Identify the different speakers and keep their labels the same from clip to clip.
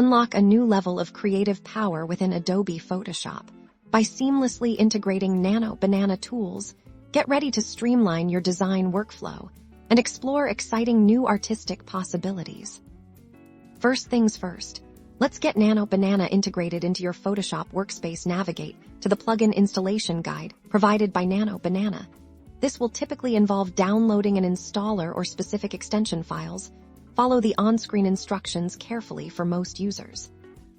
Speaker 1: Unlock a new level of creative power within Adobe Photoshop. By seamlessly integrating Nano Banana tools, get ready to streamline your design workflow and explore exciting new artistic possibilities. First things first, let's get Nano Banana integrated into your Photoshop workspace. Navigate to the plugin installation guide provided by Nano Banana. This will typically involve downloading an installer or specific extension files. Follow the on-screen instructions carefully for most users.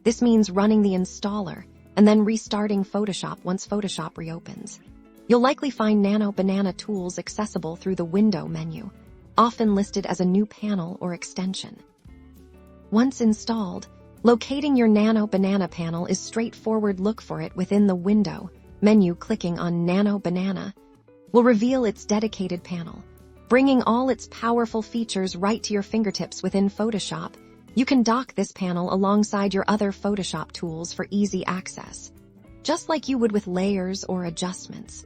Speaker 1: This means running the installer and then restarting Photoshop once Photoshop reopens. You'll likely find Nano Banana tools accessible through the Window menu, often listed as a new panel or extension. Once installed, locating your Nano Banana panel is straightforward. Look for it within the Window menu. Clicking on Nano Banana will reveal its dedicated panel, bringing all its powerful features right to your fingertips within Photoshop. You can dock this panel alongside your other Photoshop tools for easy access, just like you would with layers or adjustments.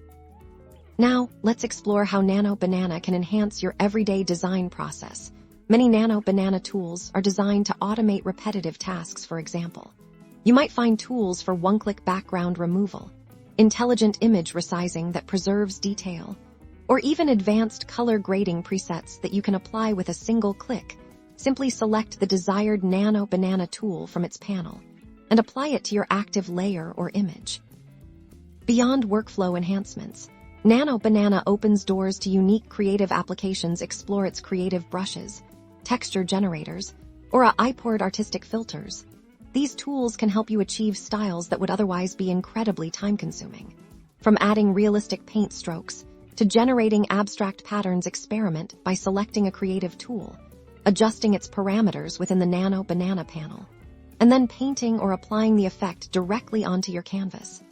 Speaker 1: Now, let's explore how Nano Banana can enhance your everyday design process. Many Nano Banana tools are designed to automate repetitive tasks. For example, you might find tools for one-click background removal, intelligent image resizing that preserves detail, or even advanced color grading presets that you can apply with a single click. Simply select the desired Nano Banana tool from its panel and apply it to your active layer or image. Beyond workflow enhancements, Nano Banana opens doors to unique creative applications. Explore its creative brushes, texture generators, or iPort artistic filters. These tools can help you achieve styles that would otherwise be incredibly time-consuming. From adding realistic paint strokes to generating abstract patterns, experiment by selecting a creative tool, adjusting its parameters within the Nano Banana panel, and then painting or applying the effect directly onto your canvas.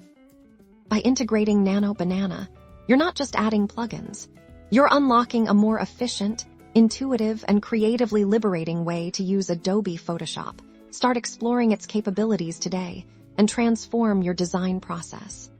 Speaker 1: By integrating Nano Banana, you're not just adding plugins, you're unlocking a more efficient, intuitive, and creatively liberating way to use Adobe Photoshop. Start exploring its capabilities today and transform your design process.